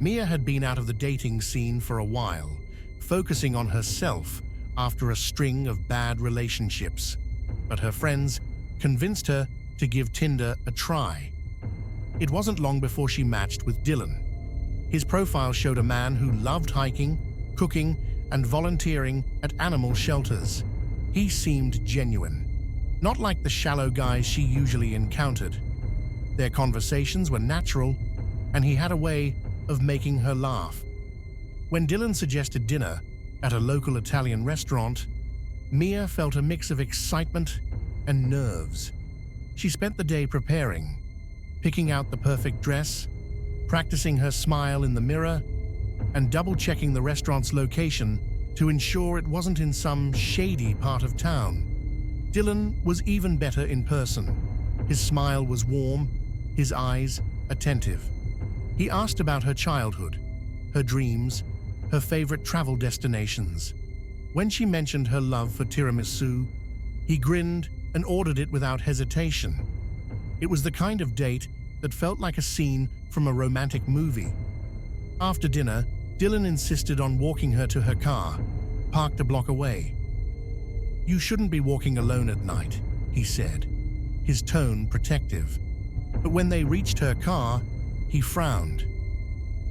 Mia had been out of the dating scene for a while, focusing on herself after a string of bad relationships. But her friends convinced her to give Tinder a try. It wasn't long before she matched with Dylan. His profile showed a man who loved hiking, cooking, and volunteering at animal shelters. He seemed genuine, not like the shallow guys she usually encountered. Their conversations were natural, and he had a way of making her laugh. When Dylan suggested dinner at a local Italian restaurant, Mia felt a mix of excitement and nerves. She spent the day preparing, picking out the perfect dress, practicing her smile in the mirror, and double-checking the restaurant's location to ensure it wasn't in some shady part of town. Dylan was even better in person. His smile was warm, his eyes attentive. He asked about her childhood, her dreams, her favorite travel destinations. When she mentioned her love for tiramisu, he grinned and ordered it without hesitation. It was the kind of date that felt like a scene from a romantic movie. After dinner, Dylan insisted on walking her to her car, parked a block away. "You shouldn't be walking alone at night," he said, his tone protective. But when they reached her car, he frowned.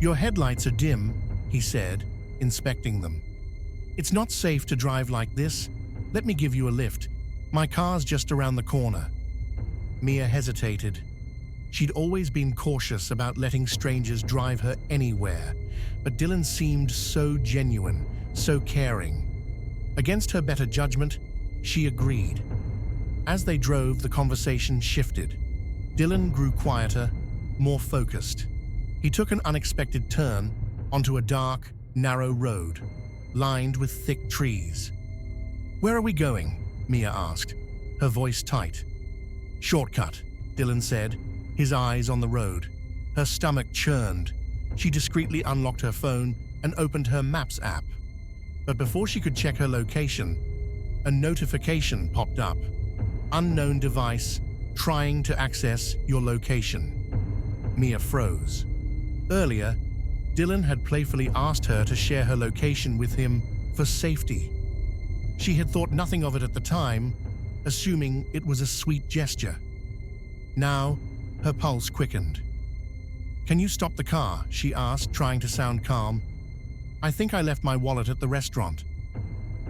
"Your headlights are dim," he said, inspecting them. "It's not safe to drive like this. Let me give you a lift. My car's just around the corner." Mia hesitated. She'd always been cautious about letting strangers drive her anywhere, but Dylan seemed so genuine, so caring. Against her better judgment, she agreed. As they drove, the conversation shifted. Dylan grew quieter, more focused. He took an unexpected turn onto a dark, narrow road, lined with thick trees. "Where are we going?" Mia asked, her voice tight. "Shortcut," Dylan said, his eyes on the road. Her stomach churned. She discreetly unlocked her phone and opened her Maps app. But before she could check her location, a notification popped up. "Unknown device trying to access your location." Mia froze. Earlier, Dylan had playfully asked her to share her location with him for safety. She had thought nothing of it at the time, assuming it was a sweet gesture. Now, her pulse quickened. "Can you stop the car?" she asked, trying to sound calm. "I think I left my wallet at the restaurant."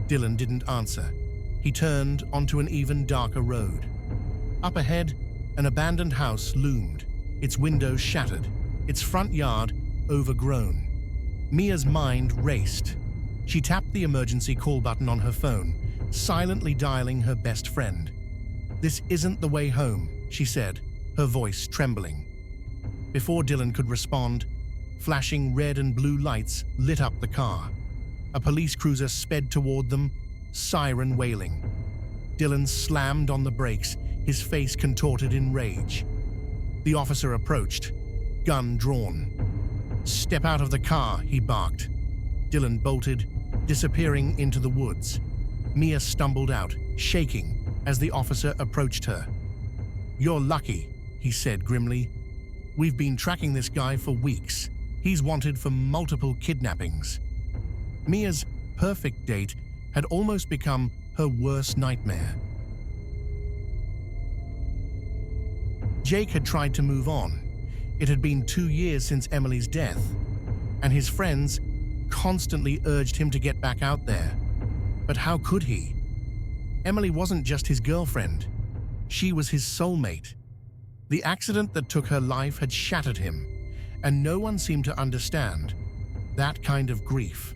Dylan didn't answer. He turned onto an even darker road. Up ahead, an abandoned house loomed, its windows shattered, its front yard overgrown. Mia's mind raced. She tapped the emergency call button on her phone, silently dialing her best friend. "This isn't the way home," she said, her voice trembling. Before Dylan could respond, flashing red and blue lights lit up the car. A police cruiser sped toward them, siren wailing. Dylan slammed on the brakes, his face contorted in rage. The officer approached, gun drawn. "Step out of the car," he barked. Dylan bolted, disappearing into the woods. Mia stumbled out, shaking, as the officer approached her. "You're lucky," he said grimly. "We've been tracking this guy for weeks. He's wanted for multiple kidnappings." Mia's perfect date had almost become her worst nightmare. Jake had tried to move on. It had been 2 years since Emily's death, and his friends constantly urged him to get back out there. But how could he? Emily wasn't just his girlfriend. She was his soulmate. The accident that took her life had shattered him, and no one seemed to understand that kind of grief.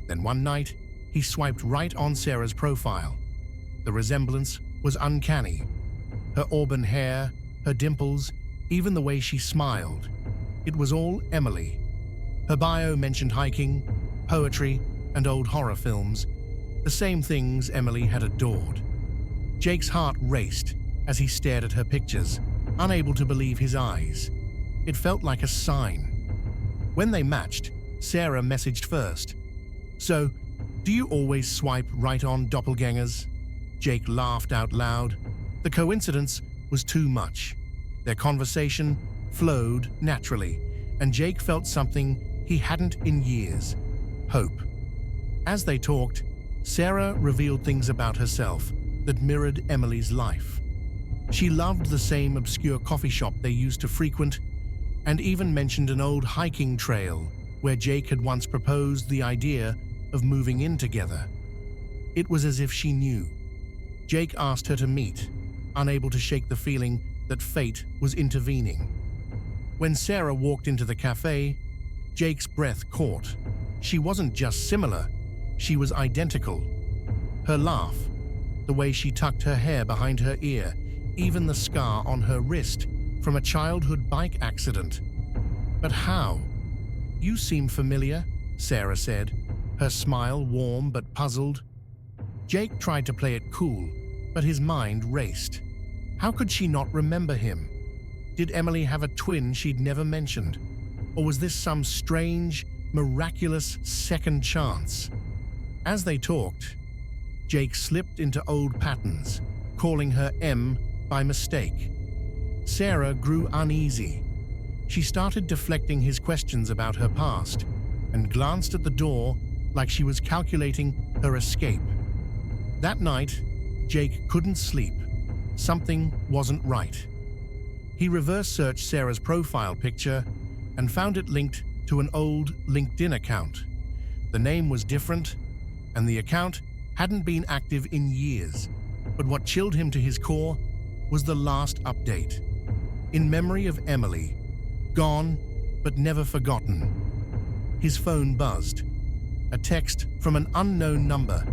Then one night, he swiped right on Sarah's profile. The resemblance was uncanny. Her auburn hair, her dimples, even the way she smiled. It was all Emily. Her bio mentioned hiking, poetry, and old horror films, the same things Emily had adored. Jake's heart raced as he stared at her pictures, unable to believe his eyes. It felt like a sign. When they matched, Sarah messaged first. "So, do you always swipe right on doppelgangers?" Jake laughed out loud. The coincidence was too much. Their conversation flowed naturally, and Jake felt something he hadn't in years: hope. As they talked, Sarah revealed things about herself that mirrored Emily's life. She loved the same obscure coffee shop they used to frequent, and even mentioned an old hiking trail where Jake had once proposed the idea of moving in together. It was as if she knew. Jake asked her to meet, unable to shake the feeling that fate was intervening. When Sarah walked into the cafe, Jake's breath caught. She wasn't just similar, she was identical. Her laugh, the way she tucked her hair behind her ear, even the scar on her wrist from a childhood bike accident. But how? "You seem familiar," Sarah said, her smile warm but puzzled. Jake tried to play it cool, but his mind raced. How could she not remember him? Did Emily have a twin she'd never mentioned? Or was this some strange, miraculous second chance? As they talked, Jake slipped into old patterns, calling her M by mistake. Sarah grew uneasy. She started deflecting his questions about her past and glanced at the door like she was calculating her escape. That night, Jake couldn't sleep. Something wasn't right. He reverse-searched Sarah's profile picture and found it linked to an old LinkedIn account. The name was different, and the account hadn't been active in years. But what chilled him to his core was the last update. In memory of Emily, gone but never forgotten. His phone buzzed. A text from an unknown number.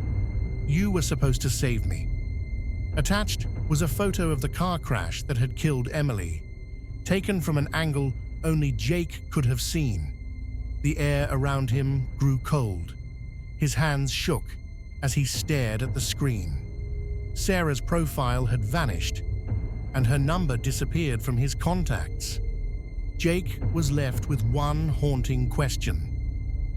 "You were supposed to save me." Attached was a photo of the car crash that had killed Emily, taken from an angle only Jake could have seen. The air around him grew cold. His hands shook as he stared at the screen. Sarah's profile had vanished, and her number disappeared from his contacts. Jake was left with one haunting question.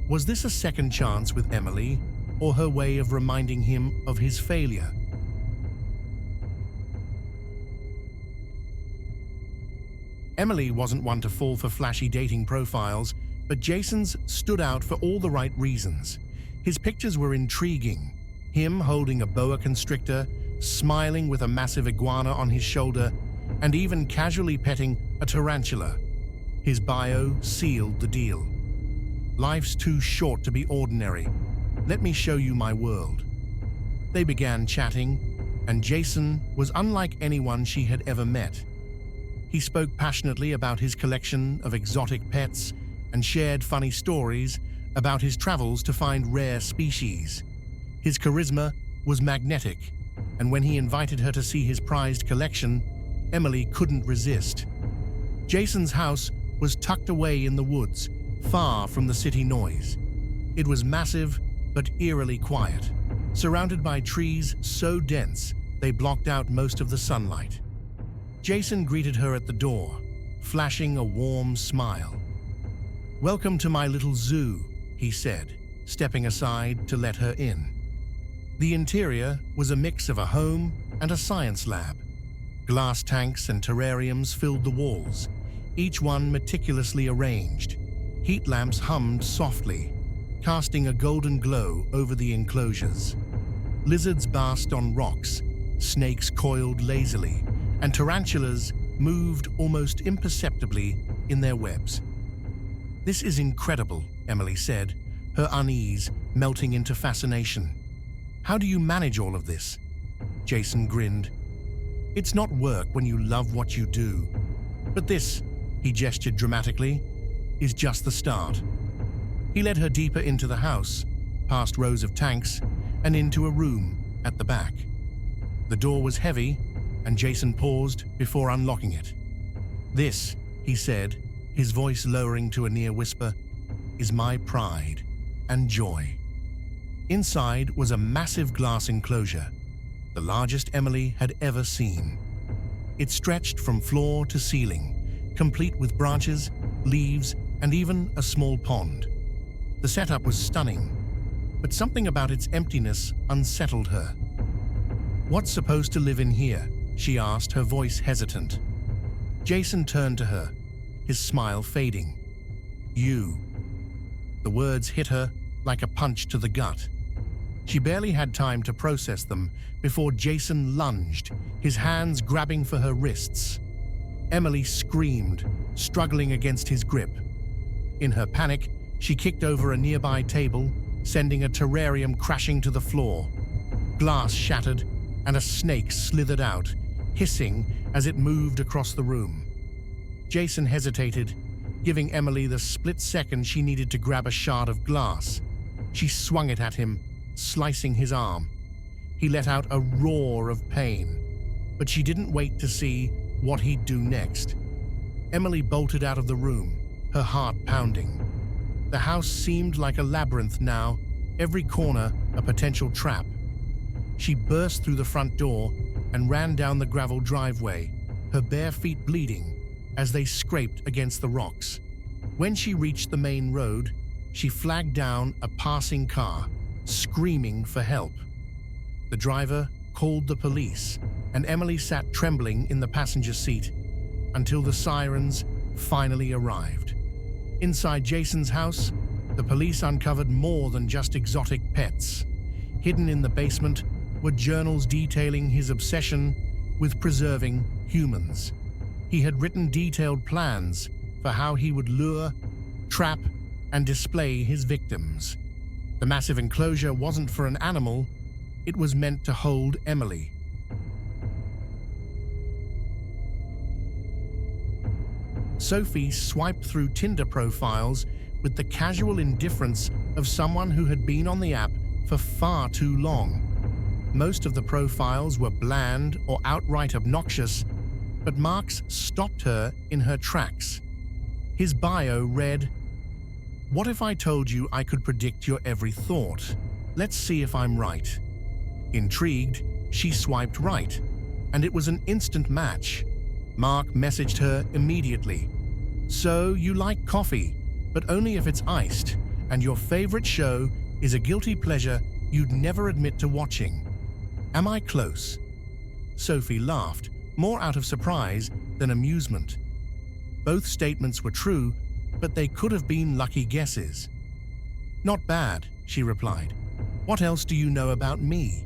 Was this a second chance with Emily, or her way of reminding him of his failure? Emily wasn't one to fall for flashy dating profiles, but Jason's stood out for all the right reasons. His pictures were intriguing. Him holding a boa constrictor, smiling with a massive iguana on his shoulder, and even casually petting a tarantula. His bio sealed the deal. "Life's too short to be ordinary. Let me show you my world." They began chatting, and Jason was unlike anyone she had ever met. He spoke passionately about his collection of exotic pets and shared funny stories about his travels to find rare species. His charisma was magnetic, and when he invited her to see his prized collection, Emily couldn't resist. Jason's house was tucked away in the woods, far from the city noise. It was massive but eerily quiet, surrounded by trees so dense they blocked out most of the sunlight. Jason greeted her at the door, flashing a warm smile. "Welcome to my little zoo," he said, stepping aside to let her in. The interior was a mix of a home and a science lab. Glass tanks and terrariums filled the walls, each one meticulously arranged. Heat lamps hummed softly, casting a golden glow over the enclosures. Lizards basked on rocks, snakes coiled lazily, and tarantulas moved almost imperceptibly in their webs. "This is incredible," Emily said, her unease melting into fascination. "How do you manage all of this?" Jason grinned. "It's not work when you love what you do. But this," he gestured dramatically, "is just the start." He led her deeper into the house, past rows of tanks, and into a room at the back. The door was heavy, and Jason paused before unlocking it. "This," he said, his voice lowering to a near whisper, "is my pride and joy." Inside was a massive glass enclosure, the largest Emily had ever seen. It stretched from floor to ceiling, complete with branches, leaves, and even a small pond. The setup was stunning, but something about its emptiness unsettled her. "What's supposed to live in here?" she asked, her voice hesitant. Jason turned to her, his smile fading. You. The words hit her like a punch to the gut. She barely had time to process them before Jason lunged, his hands grabbing for her wrists. Emily screamed, struggling against his grip. In her panic, she kicked over a nearby table, sending a terrarium crashing to the floor. Glass shattered, and a snake slithered out, hissing as it moved across the room. Jason hesitated, giving Emily the split second she needed to grab a shard of glass. She swung it at him, slicing his arm. He let out a roar of pain, but she didn't wait to see what he'd do next. Emily bolted out of the room, her heart pounding. The house seemed like a labyrinth now, every corner a potential trap. She burst through the front door and ran down the gravel driveway, her bare feet bleeding as they scraped against the rocks. When she reached the main road, she flagged down a passing car, screaming for help. The driver called the police, and Emily sat trembling in the passenger seat until the sirens finally arrived. Inside Jason's house, the police uncovered more than just exotic pets. Hidden in the basement were journals detailing his obsession with preserving humans. He had written detailed plans for how he would lure, trap, and display his victims. The massive enclosure wasn't for an animal, it was meant to hold Emily. Sophie swiped through Tinder profiles with the casual indifference of someone who had been on the app for far too long. Most of the profiles were bland or outright obnoxious, but Marks stopped her in her tracks. His bio read, "What if I told you I could predict your every thought? Let's see if I'm right." Intrigued, she swiped right, and it was an instant match. Mark messaged her immediately. "So you like coffee, but only if it's iced, and your favorite show is a guilty pleasure you'd never admit to watching. Am I close?" Sophie laughed, more out of surprise than amusement. Both statements were true, but they could have been lucky guesses. "Not bad," she replied. "What else do you know about me?"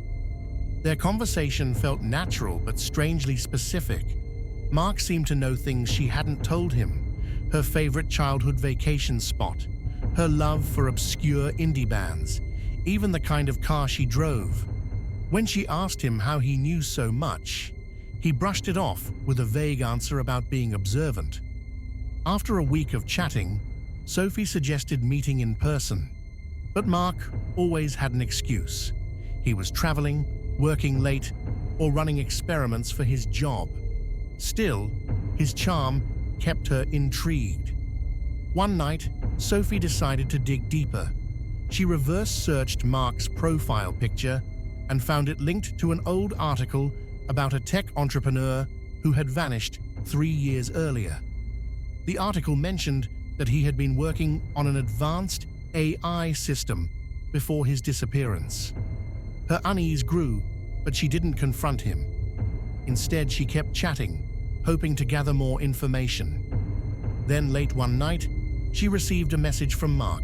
Their conversation felt natural but strangely specific. Mark seemed to know things she hadn't told him. Her favorite childhood vacation spot, her love for obscure indie bands, even the kind of car she drove. When she asked him how he knew so much, he brushed it off with a vague answer about being observant. After a week of chatting, Sophie suggested meeting in person. But Mark always had an excuse. He was traveling, working late, or running experiments for his job. Still, his charm kept her intrigued. One night, Sophie decided to dig deeper. She reverse-searched Mark's profile picture and found it linked to an old article about a tech entrepreneur who had vanished 3 years earlier. The article mentioned that he had been working on an advanced AI system before his disappearance. Her unease grew, but she didn't confront him. Instead, she kept chatting, hoping to gather more information. Then late one night, she received a message from Mark.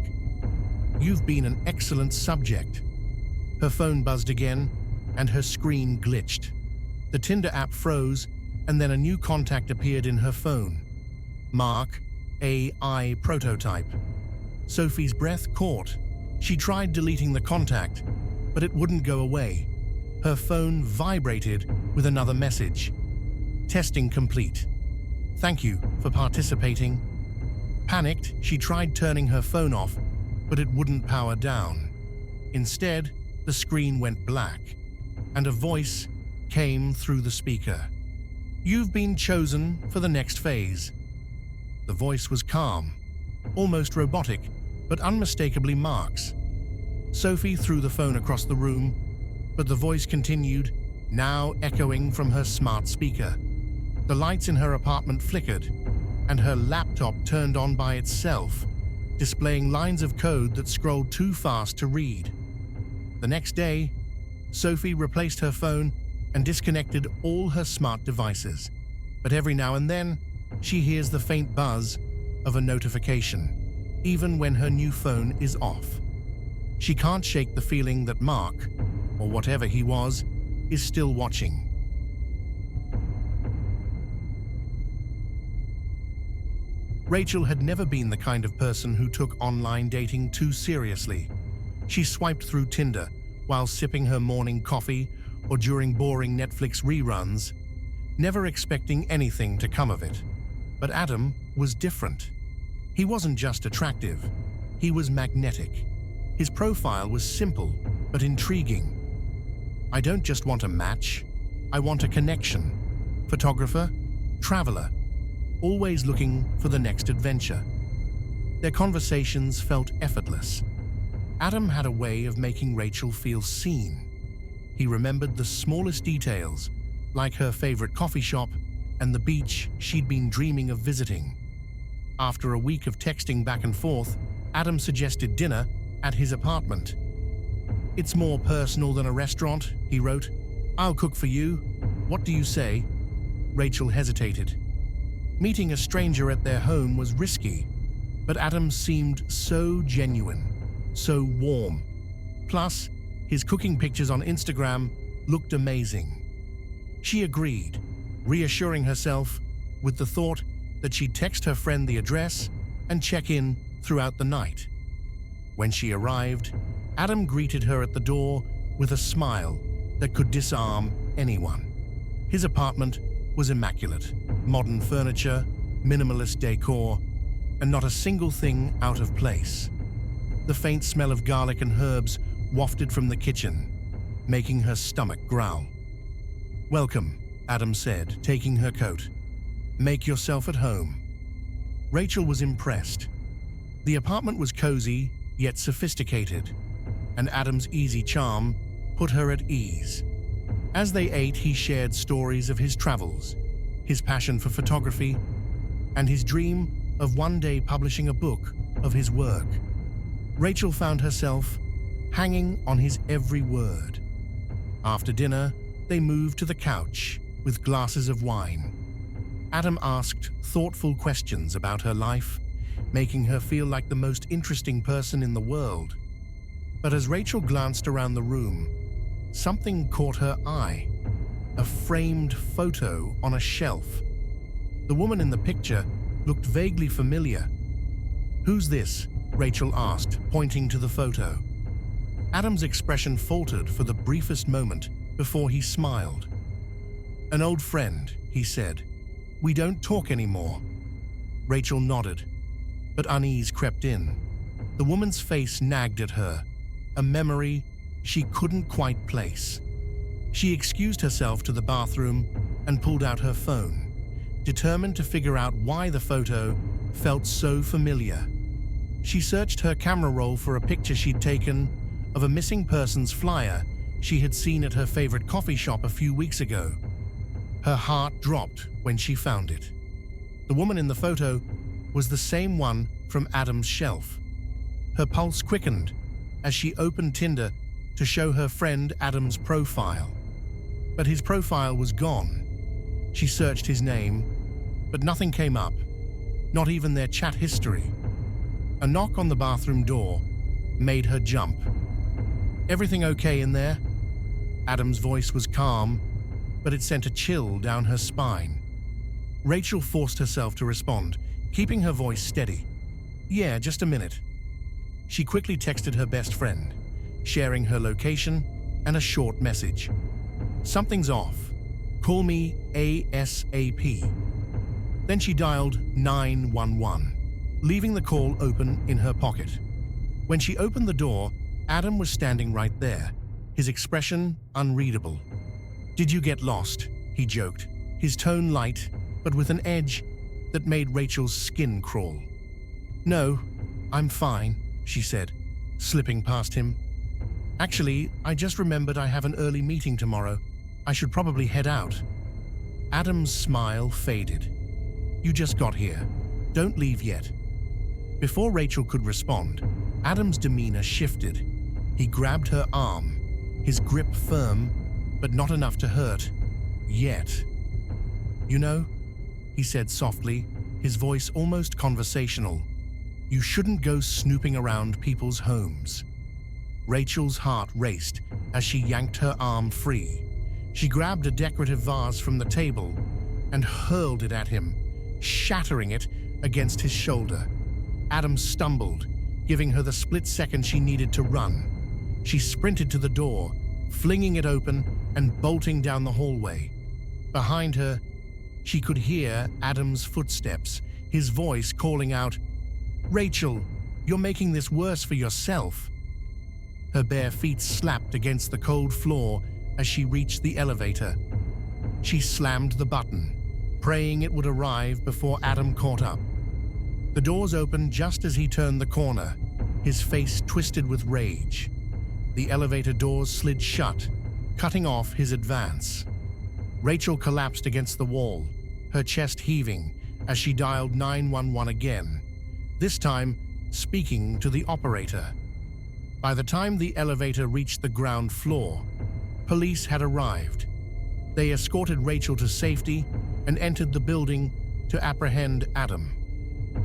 "You've been an excellent subject." Her phone buzzed again, and her screen glitched. The Tinder app froze, and then a new contact appeared in her phone. Mark, AI prototype. Sophie's breath caught. She tried deleting the contact, but it wouldn't go away. Her phone vibrated with another message. "Testing complete. Thank you for participating." Panicked, she tried turning her phone off, but it wouldn't power down. Instead, the screen went black, and a voice came through the speaker. "You've been chosen for the next phase." The voice was calm, almost robotic, but unmistakably Mark's. Sophie threw the phone across the room, but the voice continued, now echoing from her smart speaker. The lights in her apartment flickered, and her laptop turned on by itself, displaying lines of code that scrolled too fast to read. The next day, Sophie replaced her phone and disconnected all her smart devices. But every now and then, she hears the faint buzz of a notification. even when her new phone is off. She can't shake the feeling that Mark, or whatever he was, is still watching. Rachel had never been the kind of person who took online dating too seriously. She swiped through Tinder while sipping her morning coffee or during boring Netflix reruns, never expecting anything to come of it. But Adam was different. He wasn't just attractive, he was magnetic. His profile was simple but intriguing. "I don't just want a match, I want a connection. Photographer, traveler, always looking for the next adventure." Their conversations felt effortless. Adam had a way of making Rachel feel seen. He remembered the smallest details, like her favorite coffee shop and the beach she'd been dreaming of visiting. After a week of texting back and forth, Adam suggested dinner at his apartment. "It's more personal than a restaurant," he wrote. "I'll cook for you. What do you say?" Rachel hesitated. Meeting a stranger at their home was risky, but Adam seemed so genuine, so warm. Plus, his cooking pictures on Instagram looked amazing. She agreed, reassuring herself with the thought that she'd text her friend the address and check in throughout the night. When she arrived, Adam greeted her at the door with a smile that could disarm anyone. His apartment was immaculate. Modern furniture, minimalist decor, and not a single thing out of place. The faint smell of garlic and herbs wafted from the kitchen, making her stomach growl. "Welcome," Adam said, taking her coat. "Make yourself at home." Rachel was impressed. The apartment was cozy, yet sophisticated, and Adam's easy charm put her at ease. As they ate, he shared stories of his travels, his passion for photography, and his dream of one day publishing a book of his work. Rachel found herself hanging on his every word. After dinner, they moved to the couch with glasses of wine. Adam asked thoughtful questions about her life, making her feel like the most interesting person in the world. But as Rachel glanced around the room, something caught her eye. A framed photo on a shelf. The woman in the picture looked vaguely familiar. "Who's this?" Rachel asked, pointing to the photo. Adam's expression faltered for the briefest moment before he smiled. "An old friend," he said. "We don't talk anymore." Rachel nodded, but unease crept in. The woman's face nagged at her, a memory she couldn't quite place. She excused herself to the bathroom and pulled out her phone, determined to figure out why the photo felt so familiar. She searched her camera roll for a picture she'd taken of a missing persons flyer she had seen at her favorite coffee shop a few weeks ago. Her heart dropped when she found it. The woman in the photo was the same one from Adam's shelf. Her pulse quickened as she opened Tinder to show her friend Adam's profile. But his profile was gone. She searched his name, but nothing came up, not even their chat history. A knock on the bathroom door made her jump. "Everything okay in there?" Adam's voice was calm, but it sent a chill down her spine. Rachel forced herself to respond, keeping her voice steady. "Yeah, just a minute." She quickly texted her best friend, sharing her location and a short message. "Something's off. Call me ASAP." Then she dialed 911, leaving the call open in her pocket. When she opened the door, Adam was standing right there, his expression unreadable. "Did you get lost?" he joked, his tone light, but with an edge that made Rachel's skin crawl. "No, I'm fine," she said, slipping past him. "Actually, I just remembered I have an early meeting tomorrow. I should probably head out." Adam's smile faded. "You just got here. Don't leave yet." Before Rachel could respond, Adam's demeanor shifted. He grabbed her arm, his grip firm, but not enough to hurt. Yet. "You know," he said softly, his voice almost conversational, You shouldn't go snooping around people's homes. Rachel's heart raced as she yanked her arm free. She grabbed a decorative vase from the table and hurled it at him, shattering it against his shoulder. Adam stumbled, giving her the split second she needed to run. She sprinted to the door, flinging it open and bolting down the hallway. Behind her, she could hear Adam's footsteps, his voice calling out, "Rachel, you're making this worse for yourself." Her bare feet slapped against the cold floor as she reached the elevator. She slammed the button, praying it would arrive before Adam caught up. The doors opened just as he turned the corner, his face twisted with rage. The elevator doors slid shut, cutting off his advance. Rachel collapsed against the wall, her chest heaving as she dialed 911 again, this time speaking to the operator. By the time the elevator reached the ground floor, police had arrived. They escorted Rachel to safety and entered the building to apprehend Adam.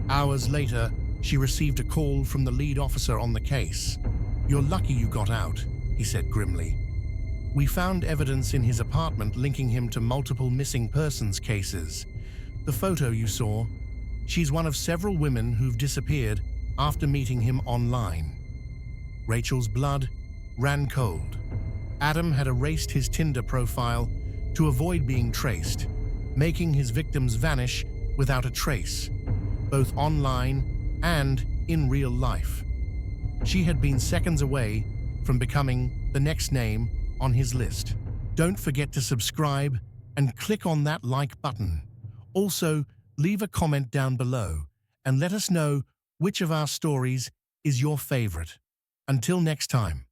Hours later, she received a call from the lead officer on the case. "You're lucky you got out," he said grimly. "We found evidence in his apartment linking him to multiple missing persons cases. The photo you saw, she's one of several women who've disappeared after meeting him online." Rachel's blood ran cold. Adam had erased his Tinder profile to avoid being traced, making his victims vanish without a trace, both online and in real life. She had been seconds away from becoming the next name on his list. Don't forget to subscribe and click on that like button. Also, leave a comment down below and let us know which of our stories is your favorite. Until next time.